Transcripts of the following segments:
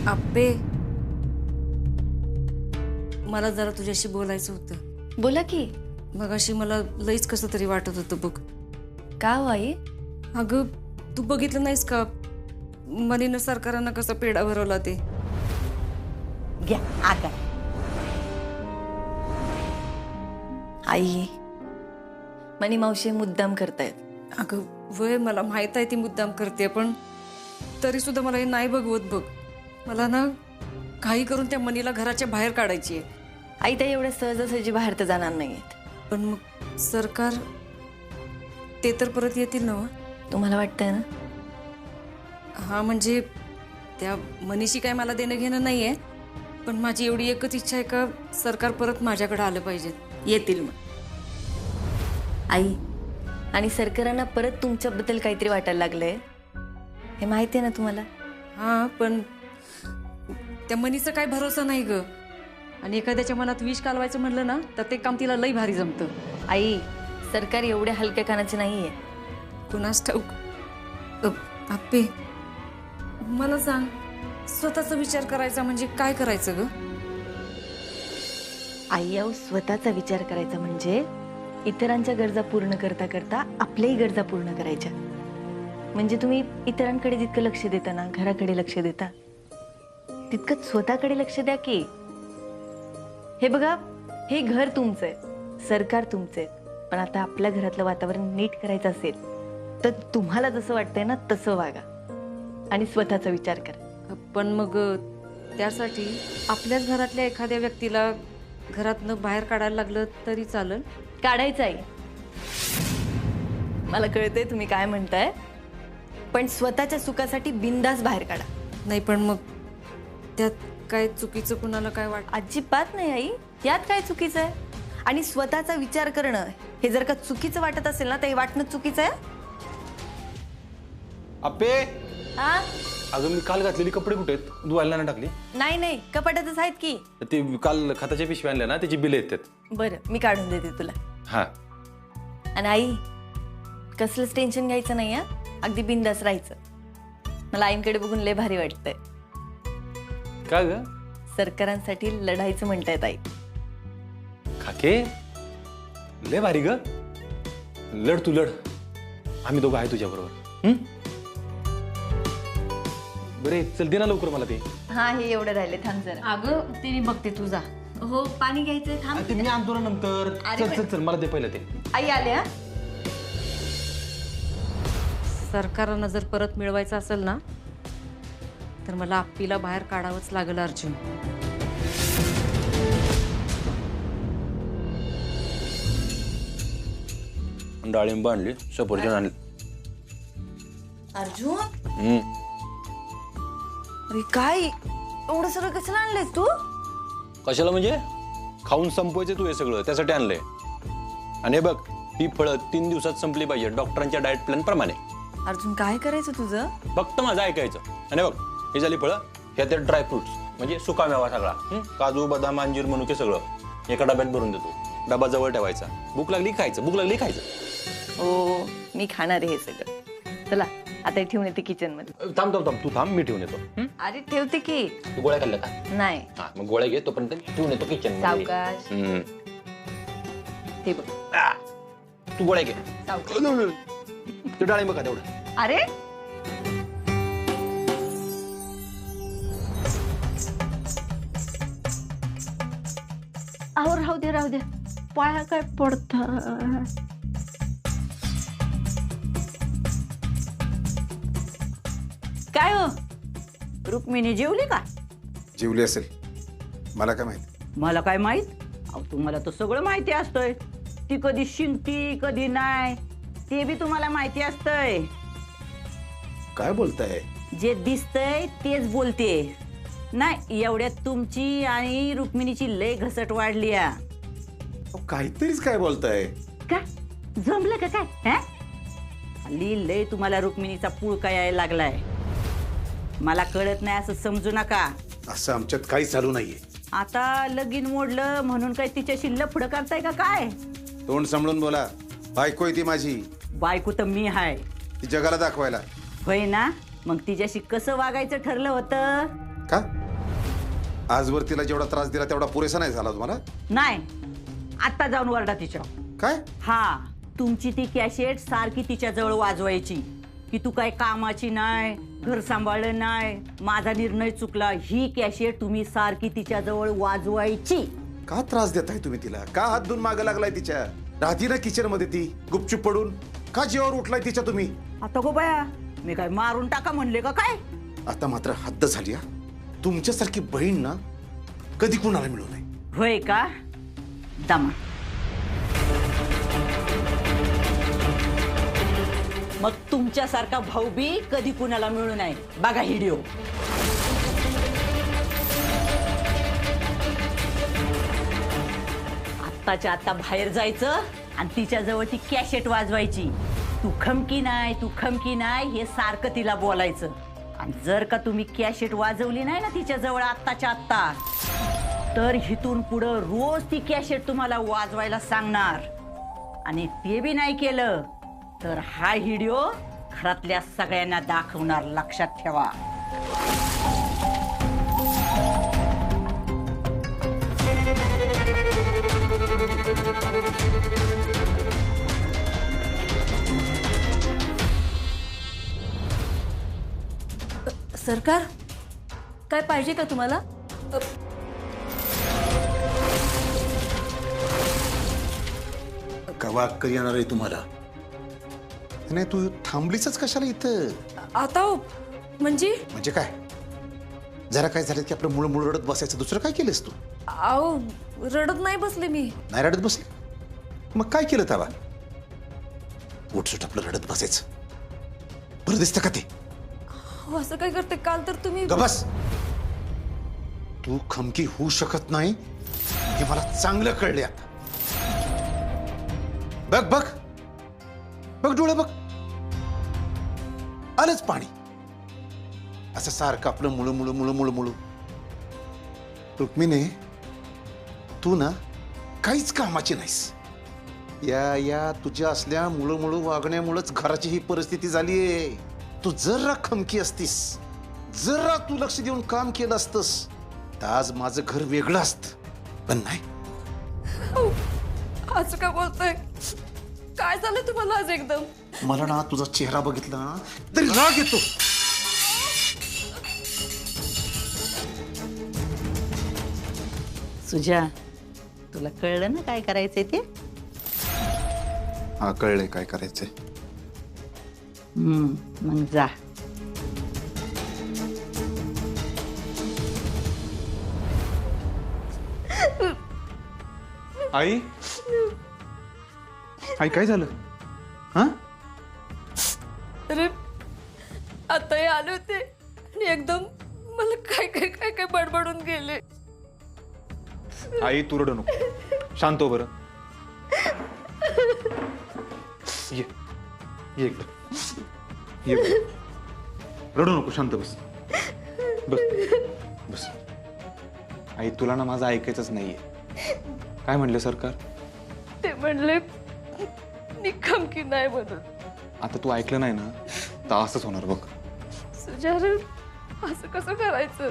आप्पे, मला जरा तुझ्याशी बोलायचं होतं. बोला की. मगाशी मला लईच कसं तरी वाटत होतं बघ. का हो आई? अगं, तू बघितलं नाहीस का मनीनं सरकारांना कसा पेढा भरवला ते? घ्या आता. आई, मनी मावशी मुद्दाम करतायत. अगं वय, मला माहित आहे ती मुद्दाम करते, पण तरी सुद्धा मला हे नाही बघवत बघ. मला ना काही करून त्या मनीला घराच्या बाहेर काढायची आहे. आई, त्या एवढ्या सहजासहजी बाहेर तर जाणार नाहीयेत. पण मग सरकार ते तर परत येतील ना? तुम्हाला वाटतंय ना? हा, म्हणजे त्या मनीशी काय मला देणं घेणं नाहीये, पण माझी एवढी एकच इच्छा आहे का सरकार परत माझ्याकडे आलं पाहिजे. येतील मग. आई, आणि सरकारांना परत तुमच्याबद्दल काहीतरी वाटायला लागलंय हे माहिती आहे ना तुम्हाला? हा, पण त्या मनीचा काय भरोसा नाही ग. आणि एखाद्याच्या मनात विष कालवायचं म्हणलं ना तर ते काम तिला लई भारी जमतं. आई, सरकार एवढ्या हलक्या कानाचे नाहीये. कुणास ठाऊक. आप्पे, मला सांग, स्वतःचा विचार करायचा म्हणजे काय करायचं ग? आई, अहो, स्वतःचा विचार करायचा म्हणजे इतरांच्या गरजा पूर्ण करता करता आपल्याही गरजा पूर्ण करायच्या. म्हणजे तुम्ही इतरांकडे जितकं लक्ष देता ना, घराकडे लक्ष देता, तितकंच स्वतःकडे लक्ष द्या की. हे बघा, हे घर तुमचं आहे, सरकार तुमचं आहे, पण आता आपल्या घरातलं वातावरण नीट करायचं असेल तर तुम्हाला जसं वाटतंय ना तसं वागा आणि स्वतःचा विचार करा. पण मग त्यासाठी आपल्याच घरातल्या एखाद्या व्यक्तीला घरातनं बाहेर काढायला लागलं तरी चालेल? काढायचं आहे. मला कळतंय तुम्ही काय म्हणताय, पण स्वतःच्या सुखासाठी बिंदास बाहेर काढा. नाही, पण मग त्यात काय चुकीचं कुणाला काय अजिबात नाही आई, यात काय चुकीचं आहे? आणि स्वतःचा विचार करणं हे जर का चुकीचं वाटत असेल ना तर हे वाटणं चुकीचं आहे. अप्पे, हा, अगं मी काल घातलेली कपडे कुठे आहेत? धुवायला नाही टाकली? नाही, कपाटातच आहेत की. ते काल खताच्या पिशव्या आणल्या ना, त्याची बिलं येतात. बरं, मी काढून देते तुला. हा. आणि आई, कसलंच टेन्शन घ्यायचं नाही. अगदी बिंदास राहायचं. मला आईंकडे बघून लय भारी वाटतंय. का ग? सरकारांसाठी लढायचं म्हणतायत आई. खाके, लय भारी ग. लढ तू, लढ. आम्ही दोघं आहे तुझ्या बरोबर. बरे, चल दे ना लवकर मला ते. हा, हे एवढं राहिले, थांब जरा. अगं, ते मी बघते तुझा. हो, पाणी घ्यायचंय, थांब. ते मी आणतो ना नंतर. अरे चल चल चल, मला दे पहिलं ते. आई आल्या. सरकारांना जर परत मिळवायचं असेल ना तर मला आप्पीला बाहेर काढावंच लागलं अर्जुन. डाळिंब आणली, सफरचंद आणली. अर्जुन, अरे काय एवढं सगळं कशाला आणलंयस तू? कशाला म्हणजे? खाऊन संपवायचं तू हे सगळं, त्यासाठी आणलंय. आणि हे बघ, ही फळं 3 दिवसात संपली पाहिजे डॉक्टरांच्या डाएट प्लॅन प्रमाणे. अर्जुन, काय करायचं तुझं? फक्त माझं ऐकायचं. आणि बघ, हे झाली फळं, ह्या त्या ड्रायफ्रुट्स म्हणजे सुका मेवा सगळा. काजू, बदाम, अंजीर, मनुके सगळं एका डब्यात भरून देतो. डबा जवळ ठेवायचा. भूक लागली खायचं, भूक लागली खायचं. हो, मी खाणार आहे हे सगळं. चला आता ठेवून येते किचन मध्ये. थांब थांब थांब, तू थांब, मी ठेवून येतो. अरे ठेवते की. तू गोळ्या खाल्ल्या का? नाही. हा, मग गोळ्या घे, तोपर्यंत ठेवून येतो किचन सावकाश. हे बघ, तू गोळ्या घे. सावकाश. तू डाळिंब खा तेवढं. अरे अहो, राहू दे, पाया काय पडत. काय हो, रुक्मिणी जेवली का? जेवली असेल, मला काय माहिती. मला काय माहित? अहो, तुम्हाला तर सगळं माहिती असतंय. ती कधी शिंकती कधी नाही ते बी तुम्हाला माहिती असतंय. काय बोलताय? जे दिसतंय तेच बोलते. नाही, एवढ्यात तुमची आणि रुक्मिणीची लय घसट वाढली. काहीतरीच काय बोलताय? का जमलं का काय? हल्ली लय तुम्हाला रुक्मिणीचा पुळका यायला लागलाय. मला कळत नाही असं समजू नका. असं आमच्यात काही चालू नाहीये. आता लगीन मोडलं म्हणून काय तिच्याशी लफडं करताय का काय? तोंड सांभाळून बोला. बायको आहे ती माझी. बायको तर मी हाय. ती जगाला दाखवायला. होय ना? मग तिच्याशी कसं वागायचं ठरलं होतं? का आजवर तिला जेवढा त्रास दिला तेवढा पुरेसा नाही झाला तुम्हाला? नाही, आत्ता जाऊन वरडा तिच्या. काय? हा, तुमची ती कॅसेट सारखी तिच्या जवळ वाजवायची की तू काय कामाची नाही, घर सांभाळलं नाही, माझा निर्णय चुकला. ही कॅसेट तुम्ही सारखी तिच्या जवळ वाजवायची. का त्रास देताय तुम्ही तिला? का हात धुवून मागं लागलाय तिच्या? राहती ना किचन मध्ये ती गुपचूप पडून? का जीवावर उठलाय तिच्या तुम्ही? आता गो बाया, मी काय मारून टाका म्हणले का काय? आता मात्र हद्द झाली हा. तुमच्यासारखी बहीण ना कधी कुणाला मिळू नये. होय का? दमा. मग तुमच्यासारखा भाऊ बी कधी कुणाला मिळू नये. बघा व्हिडिओ. आत्ताच्या आत्ता बाहेर जायचं आणि तिच्या जवळ ती कॅसेट वाजवायची. तू खमकी नाही हे सारखं तिला बोलायचं. आणि जर का तुम्ही कॅसेट वाजवली नाही ना तिच्या जवळ आत्ताच्या आत्ता, तर हिथून पुढं रोज ती कॅसेट तुम्हाला वाजवायला सांगणार. आणि ते बी नाही केलं तर हा व्हिडिओ घरातल्या सगळ्यांना दाखवणार. लक्षात ठेवा. सरकार, काय पाहिजे का तुम्हाला? कवा अक्कल येणार आहे तुम्हाला? नाही, तू थांबलीच कशाला इथं? आता म्हणजे म्हणजे काय? जरा काय झालं की आपलं मुळ मुळ रडत बसायचं. दुसरं काय केलंस तू? अहो, रडत नाही बसले मी. नाही रडत बसले? मग काय केलं तवा? उठसूट आपलं रडत बसायचं. बरं दिसतं का ते? अहो, असं काय करते? काल तर तुम्ही गबस. तू खमकी होऊ शकत नाही हे मला चांगलं कळले आता. बघ बघ बघ, डोळे बघ, आलंच पाणी. असं सारखं आपलं मुळू मुळू मुळू मुळू मुळू. रुक्मिणी, तू ना काहीच कामाची नाहीस. या तुझ्या असल्या मुळू मुळू वागण्यामुळेच घराची ही परिस्थिती झालीये. तू जरा खमकी असतीस, जरा तू लक्ष देऊन काम केलं असतंस, तर आज माझं घर वेगळं असतं. पण नाही. असं का बोलतोय? काय झालं तुम्हाला आज एकदम? मला ना तुझा चेहरा बघितला ना तरी राग येतो. सुजा, तुला कळलं ना काय करायचंय ते? हा, कळलंय काय करायचंय. मग जा. आई, आई काय झालं? हा? अरे, आता हे आले होते आणि एकदम मला काय काय काय काय बडबडून गेले. आई, तू रडू नको. शांत हो बरं. ये ये एकदम ये बरं. रडू नको, शांत बस. बस बस. आई, तुला ना माझं ऐकायचंच नाहीये. काय म्हणले सरकार? ते म्हणले निखम की नाही म्हणून. आता तू ऐकलं नाही ना तर असंच होणार बघ. सुजार, असं कसं करायचं?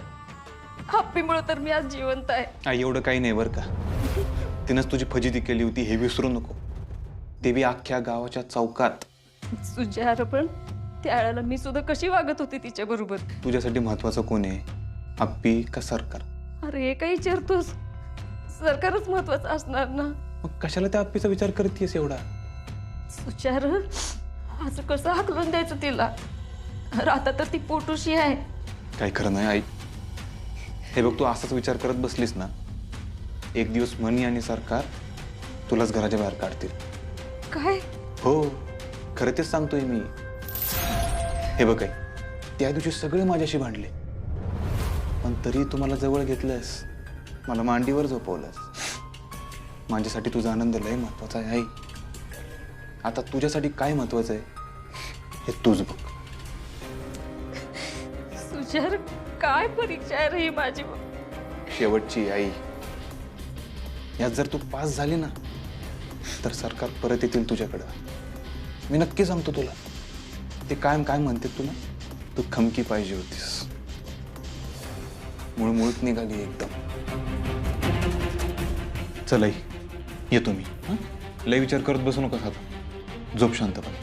हप्पीमुळे तर मी आज जिवंत आहे. आई, एवढं काही नाही बरं का. तिनंच तुझी फजिती केली होती हे विसरू नको. ते बी अख्ख्या गावाच्या चौकात. सुजार, पण त्यावेळेला मी सुद्धा कशी वागत होती तिच्या बरोबर? तुझ्यासाठी महत्वाचं कोण आहे, अप्पी का सरकार? अरे, हे काही विचारतोस? सरकारच महत्वाचं असणार ना. मग कशाला त्या अप्पीचा विचार करतेस एवढा? सुचार, असं कसं हाकलून द्यायचं तिला? अरे, आता तर ती पोटूशी आहे. काही खरं नाही आई. हे बघ, तू असाच विचार करत बसलीस ना, एक दिवस मनी आणि सरकार तुलाच घराच्या बाहेर काढतील. काय? हो, खरं तेच सांगतोय मी. हे बघ, त्या दिवशी सगळे माझ्याशी भांडले, पण तरी तुम्हाला जवळ घेतलंस, मला मांडीवर झोपवलंस. माझ्यासाठी तुझा आनंद लय महत्वाचा आहे आई. आता तुझ्यासाठी काय महत्वाचं आहे हे तूच बघ. सुचार, काय परीक्षा आहे रे ही माझी? शेवटची आई. यात जर तू पास झाली ना तर सरकार परत येतील तुझ्याकडं. मी नक्की सांगतो तुला. ते कायम काय म्हणते तुला, तू खमकी पाहिजे होतीस. मुळमुळत निघाली एकदम. चला येतो मी. हं? लय विचार करत बसू नका आता. झोप शांतपणे.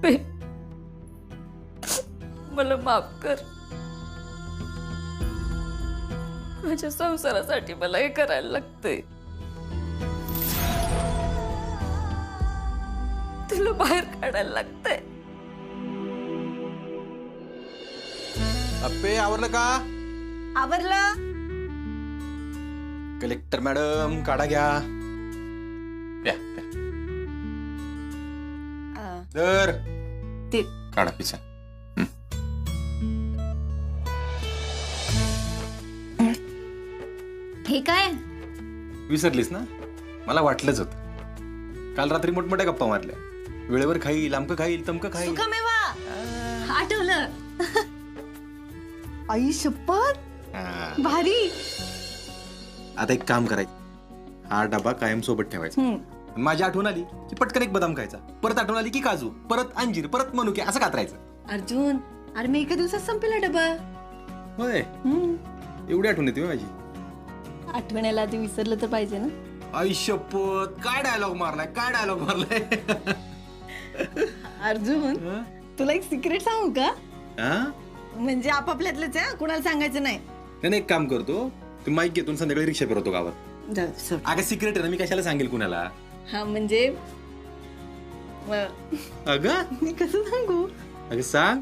पे मला माफ कर. माझ्या संसारासाठी मला हे करायला लागतंय. तुला बाहेर काढायला लागतंय. अप्पे आवरलं का? आवरलं. कलेक्टर मॅडम काढा घ्या. प्या, प्या. तर ते काढा पिसा. हे काय? विसरलीस ना? मला वाटलंच होतं. काल रात्री मोठमोठ्या गप्पा मारल्या. वेळेवर खाईल, आमकं खाईल, तमकं खाईल. आठवलं. आई शपथ. हा. भारी. आता एक काम करायचं. हा डबा कायम सोबत ठेवायचा. माझी आठवण आली की पटकन एक बदाम खायचा. परत आठवण आली की काजू, परत अंजीर, परत मनुके, असं कातरायचं. अर्जुन, अरे मी एका दिवसात संपेला डबा. होय, एवढी आठवण येते माझी. आठवण्याला आधी विसरलं तर पाहिजे ना. आई शपथ, काय डायलॉग मारलाय, काय डायलॉग मारलाय. अर्जुन, तुला एक सिक्रेट सांगू का? हा? म्हणजे आपापल्यातलंच आहे, कुणाला सांगायचं नाही. नाही एक काम करतो, ते माईक घेतो संध्याकाळी रिक्षा फिरवतो गावात. अगं सिक्रेट आहे ना, मी कशाला सांगेल कुणाला. हा म्हणजे अगं मी कसं सांगू? अगं सांग.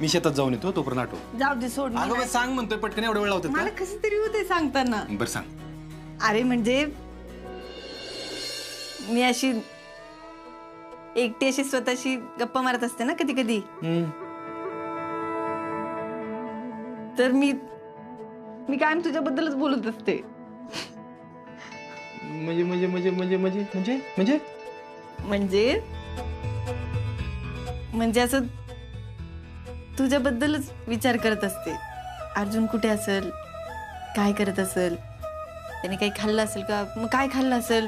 मी शेतात जाऊन येतो, तोपर्यंत आठव. जाऊ दे, सोड. अगं मग सांग म्हणतोय, पटकन एवढा वेळ लावतात मला का? कसं तरी होते सांगताना. बरं सांग. अरे म्हणजे मी अशी एकटी अशी स्वतःशी गप्पा मारत असते ना कधी कधी. तर मी कायम तुझ्याबद्दलच बोलत असते. म्हणजे म्हणजे म्हणजे म्हणजे म्हणजे म्हणजे म्हणजे म्हणजे म्हणजे असं तुझ्याबद्दलच विचार करत असते. अर्जुन कुठे असेल, काय करत असेल, त्याने काही खाल्लं असेल का, मग काय खाल्लं असेल,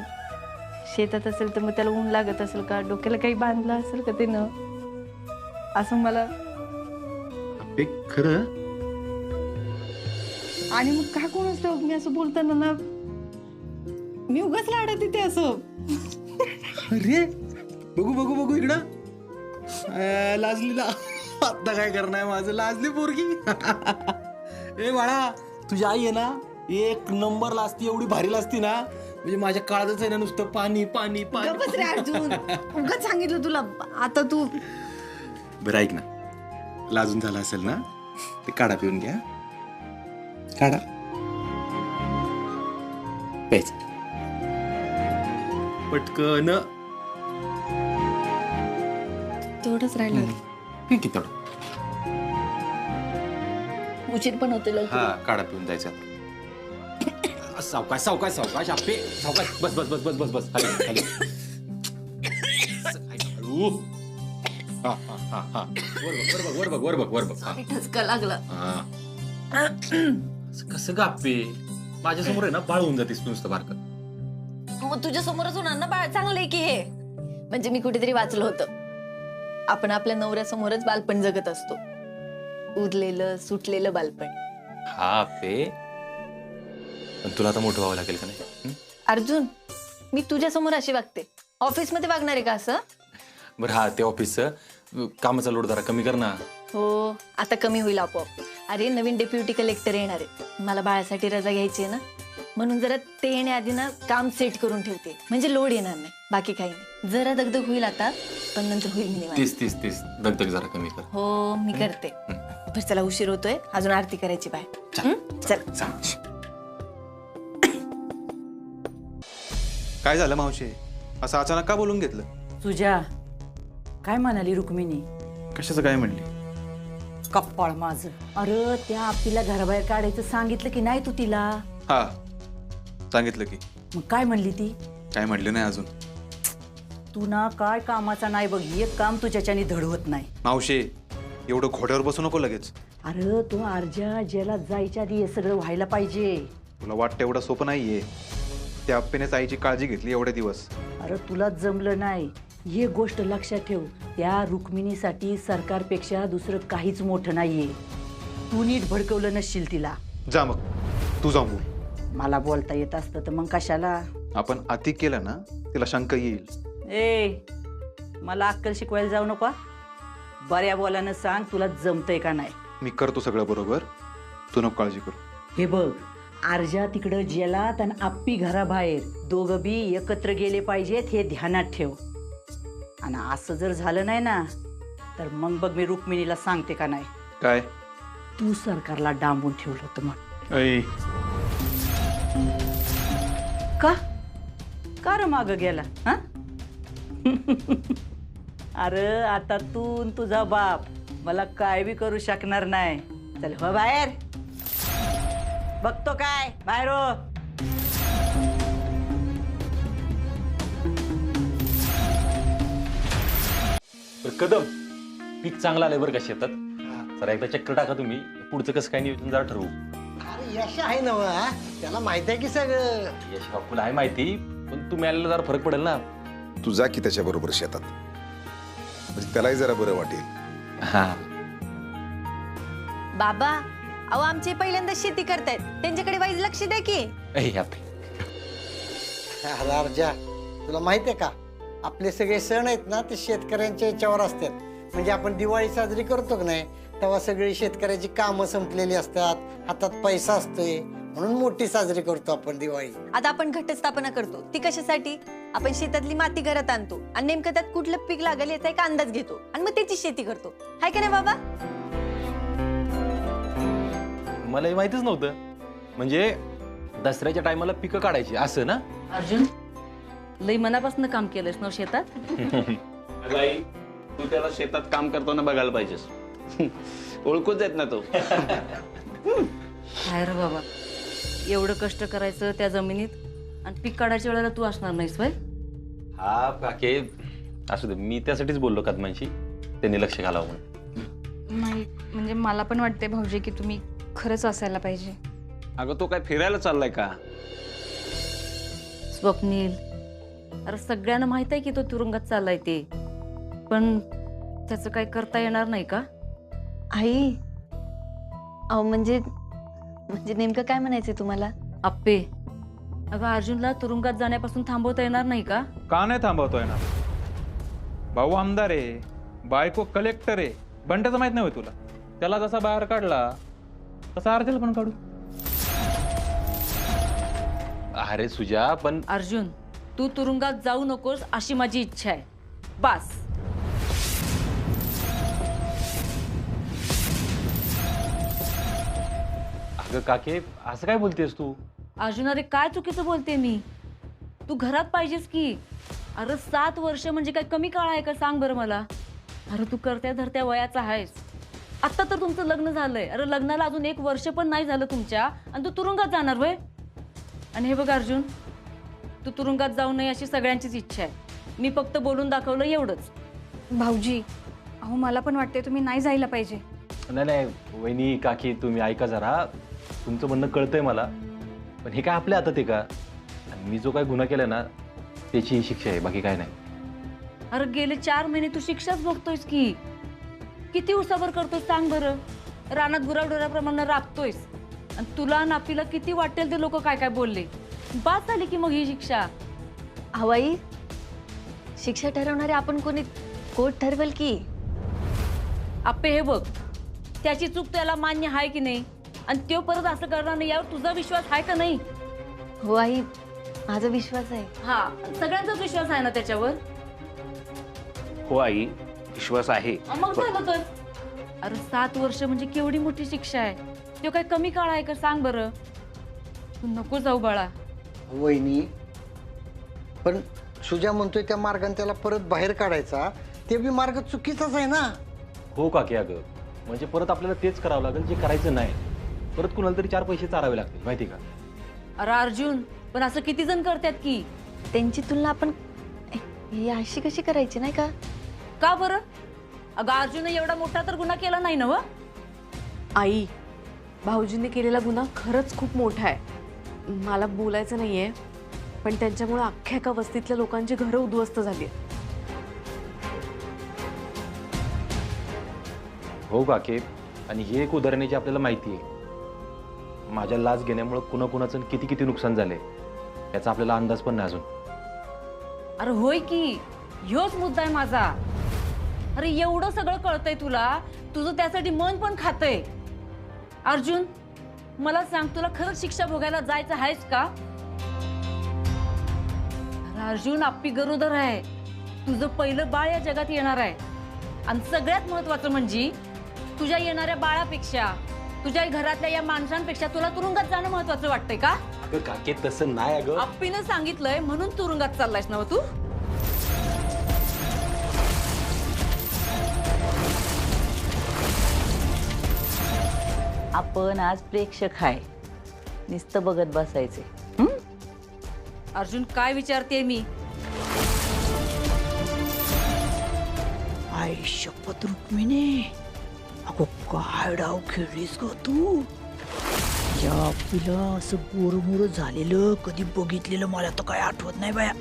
शेतात असेल तर मग त्याला ऊन लागत असेल का, डोक्याला काही बांधलं असेल का त्यानं, असं मला. खरं. आणि मग काय कोण असतं मी असं बोलताना ना, मी उगाच लाडत येते असं. अरे बघू बघू बघू इकडं. लाजलीला आता काय करणार माझं, लाजली पोरगी. ए बाळा, तुझी आई आहे ना, एक नंबर लाजती, एवढी भारी लाजती ना, म्हणजे माझ्या काळातच आहे ना नुसतं पाणी पाणी पाणी. गप्पच रे अर्जुन, उगाच सांगितलं तुला. आता तू बरं ऐक ना, लाजून झाला असेल ना, ते काढा पिऊन घ्या. काढा प्यायचं पटकन. तेवढंच राहिलं. किती तेवढं. उशीर पण होते लवकर. हा काढा पिऊन जायचं. सावकाश सावकाश सावकाश आपे सावकाश. बस बस बस बस बस बस खाली खाली. हळू. हा हा हा हा. वर बघ वर बघ वर बघ. हा. ठसका लागला. हा. कसं गापे, माझ्या समोर आहे ना बाळ होऊन जातेस तू नुसतं बारकं. मग तुझ्या समोरच होणार ना बाळ. चांगलंय की हे. म्हणजे मी कुठेतरी वाचलं होतं, आपण आपल्या नवऱ्यासमोरच बालपण जगत असतो. उरलेलं सुटलेलं बालपण. हा पे, पण तुला आता मोठं व्हावं लागेल का नाही? अर्जुन, मी तुझ्या समोर अशी वागते, ऑफिसमध्ये वागणार आहे का असं? बरं हा, ते ऑफिसचं कामाचा लोड जरा कमी कर ना. हो, आता कमी होईल आपोआप. अरे नवीन डेप्युटी कलेक्टर येणार आहे, मला बाळासाठी रजा घ्यायची आहे ना, म्हणून जरा ते येण्याआधी ना काम सेट करून ठेवते, म्हणजे लोड येणार नाही. बाकी काही नाही, जरा दगदग होईल आता, पण नंतर होईल मी निवांत. तीस दगदग जरा कमी कर. हो मी करते. बरं चला, उशीर होतोय, अजून आरती करायची बाय. चल. काय झालं मावशी, असं अचानक का बोलून घेतलं? तुझ्या काय म्हणाली रुक्मिणी? कशाचं काय म्हणली? कप्पाळ माझं. अरे त्या आपलीला घराबाहेर काढायचं सांगितलं की नाही तू तिला? हा सांगितलं की. मग काय म्हणली ती? काय म्हणले नाही अजून. तू ना काय कामाचा नाही बघ, एक काम तुझ्याच्याने धडवत नाही. मावशी एवढं घोड्यावर बसू नको लगेच. अरे तू अर्जा ज्याला जायच्या आधी हे सगळं व्हायला पाहिजे. तुला वाटतं एवढं सोपं नाहीये. त्या आप्पेनेच आईची काळजी घेतली एवढे दिवस. अरे तुला जमलं नाही ही गोष्ट लक्षात ठेव. त्या रुक्मिणीसाठी सरकारपेक्षा दुसरं काहीच मोठं नाहीये. तू नीट भडकवलं नसशील तिला. जा मग तू जाऊन बोल. मला बोलता येत असतं तर मग कशाला. आपण अति केलं ना तिला शंका येईल. ए मला अक्कल शिकवायला जाऊ नका. बऱ्या बोलानं सांग तुला जमतंय का नाही. मी करतो सगळं बरोबर, तू नको काळजी करू. हे बघ आरजा तिकडं जेलात आणि आप्पी घराबाहेर दोघं बी एकत्र गेले पाहिजेत हे ध्यानात ठेव. आणि असं जर झालं नाही ना तर मग बघ मी रुक्मिणीला सांगते का नाही. काय? तू सरकारला डांबून ठेवलं होतं मग. ऐ का का रे माग गेला हा? अरे आता तू न तुझा बाप मला काय बी करू शकणार नाही. चल हो बाहेर. बघतो काय बाहेर हो. कदम पीक चांगलं आलंय बरं का शेतात. जरा एकदा चक्कर टाका तुम्ही, पुढचं कसं काय नियोजन जरा ठरवू. अरे यश आहे ना वा, त्याला माहित आहे की सगळं. यश बापूला आहे माहिती, पण तुम्ही आलेला जरा फरक पडेल ना. तू जा की त्याच्या बरोबर शेतात, म्हणजे त्यालाही जरा बरं वाटेल. हा बाबा अहो आमचे पहिल्यांदा शेती करतायत, त्यांच्याकडे वाईज लक्ष द्या की. अरे अर्जा, तुला माहित आहे का आपले सगळे सण आहेत ना ते शेतकऱ्यांच्या याच्यावर असतात. म्हणजे आपण दिवाळी साजरी करतो की नाही तेव्हा सगळी शेतकऱ्याची कामं संपलेली असतात, हातात पैसा असतोय, म्हणून मोठी साजरी करतो आपण दिवाळी. आता आपण घटस्थापना करतो ती कशासाठी? आपण शेतातली माती घरात आणतो आणि नेमकं त्यात कुठलं पीक लागेल याचा एक अंदाज घेतो आणि मग त्याची शेती करतो. हाय का नाही बाबा? मला हे माहितीच नव्हतं. म्हणजे दसऱ्याच्या टायमाला पिकं काढायची असं ना. अर्जुन लई मनापासून काम केलंस ना शेतात. बाई तू त्याला शेतात काम करताना बघायला पाहिजेस. ओळखूच येत ना तो. काय रे बाबा एवढं कष्ट करायचं त्या जमिनीत आणि पीक काढायच्या वेळेला तू असणार नाहीस वय. हा काके असू दे, मी त्यासाठीच बोललो कदमांशी, त्यांनी लक्ष घालावं म्हणून. नाही म्हणजे मला पण वाटते भाऊजी की तुम्ही खरंच असायला पाहिजे. अगं तो काय फिरायला चाललाय का? स्वप्नील अरे सगळ्यांना माहित आहे की तो तुरुंगात चाललाय ते, पण त्याचं काही करता येणार नाही का? आई अहो म्हणजे नेमकं काय म्हणायचंय तुम्हाला? आप्पे अगं अर्जुनला तुरुंगात जाण्यापासून थांबवता येणार नाही का? का नाही थांबवतोय ना? भाऊ आमदार आहे, बायको कलेक्टर आहे. बंट्याचं माहित नाही होय तुला? त्याला जसा बाहेर काढला तसा अर्जुन पण काढू. अरे सुजा पण अर्जुन तू तुरुंगात जाऊ नकोस अशी माझी इच्छा आहे. बास. अगं काके असं काय बोलतेस तू? अर्जुन अरे काय चुकीचं बोलते मी? तू घरात पाहिजेस की. अरे 7 वर्ष म्हणजे काय कमी काळ आहे का सांग बरं मला. अरे तू करत्या धरत्या वयाचा आहेस. आता तर तुमचं लग्न झालंय. अरे लग्नाला अजून 1 वर्ष पण नाही झालं तुमच्या आणि तू तुरुंगात जाणार वय. आणि हे बघ अर्जुन तू तुरुंगात जाऊ नये अशी सगळ्यांचीच इच्छा आहे. मी फक्त बोलून दाखवलं एवढंच. भाऊजी अहो मला पण वाटते तुम्ही नाही जायला पाहिजे. नाही नाही वहिनी काकी तुम्ही ऐका जरा, तुमचं म्हणणं कळतंय मला, पण हे काय आपल्या हातात आहे का? आणि मी जो काय गुन्हा केला ना त्याची ही शिक्षा आहे, बाकी काय नाही. अरे गेले 4 महिने तू शिक्षाच भोगतोयस की. किती उसावर करतोय सांग बरं. रानात गुराढोराप्रमाणे राबतोयस आणि तुला नापीला किती वाटेल ते लोक काय काय बोलले. बास झाली की मग ही शिक्षा. हवाई शिक्षा ठरवणारे आपण कोणी? कोर्ट ठरवेल की. आप्पे हे बघ त्याची चूक त्याला मान्य आहे की नाही आणि तो परत असं करणार नाही यावर तुझा विश्वास आहे का नाही? हो आई माझा विश्वास आहे. हा सगळ्यांचाच विश्वास आहे ना त्याच्यावर. हो आई विश्वास आहे. मग झालं तर. अरे 7 वर्ष म्हणजे केवढी मोठी शिक्षा आहे. तो काय कमी काळ आहे का सांग बरं. तू नको जाऊ बाळा. वहिनी पण सुजा म्हणतोय त्या मार्गाने त्याला परत बाहेर काढायचा, ते बी मार्ग चुकीचाच आहे ना. हो काकी अगं म्हणजे परत आपल्याला तेच करावं लागेल जे करायचं नाही. परत कुणाला तरी 4 पैसे चारावे लागतील माहिती का. अरे अर्जुन पण असं किती जण करतात की. त्यांची तुलना आपण ही अशी कशी करायची नाही का? का बरं? अगं अर्जुन एवढा मोठा तर गुन्हा केला नाही ना व. आई भाऊजींनी केलेला गुन्हा खरंच खूप मोठा आहे. मला बोलायचं नाहीये पण त्यांच्यामुळे अख्ख्या एका वस्तीतल्या लोकांची घरं उद्ध्वस्त झाली. हो काके, आणि ही एक उदाहरण आहे जी आपल्याला माहिती आहे. माझ्या लाच घेण्यामुळे कुणाकुणाचं किती किती नुकसान झालंय याचा आपल्याला अंदाज पण नाही अजून. अरे होय की, ह्योच मुद्दा आहे माझा. अरे एवढं सगळं कळतंय तुला, तुझं त्यासाठी मन पण खातंय. अर्जुन, मला सांग, तुला खरंच शिक्षा भोगायला जायचं आहेस का? अरे अर्जुन, आप्पी गरोदर आहे, तुझं पहिलं बाळ या जगात येणार आहे. आणि सगळ्यात महत्वाचं म्हणजे तुझ्या येणाऱ्या बाळापेक्षा, तुझ्या घरातल्या या माणसांपेक्षा तुला तुरुंगात जाणं महत्वाचं वाटतंय का? अगं काके, तसं नाही. अगं आप्पीनं सांगितलंय म्हणून तुरुंगात चाललायस ना तू? आपण आज प्रेक्षक आहे, नुसतं बघत बसायचे. अर्जुन, काय विचारते मी? आई शपथ रुक्मिणी, अगो काय डाव खेळलीस ग तू. या पिला असं गोरमोर झालेलं कधी बघितलेलं मला तर काय आठवत नाही बाया.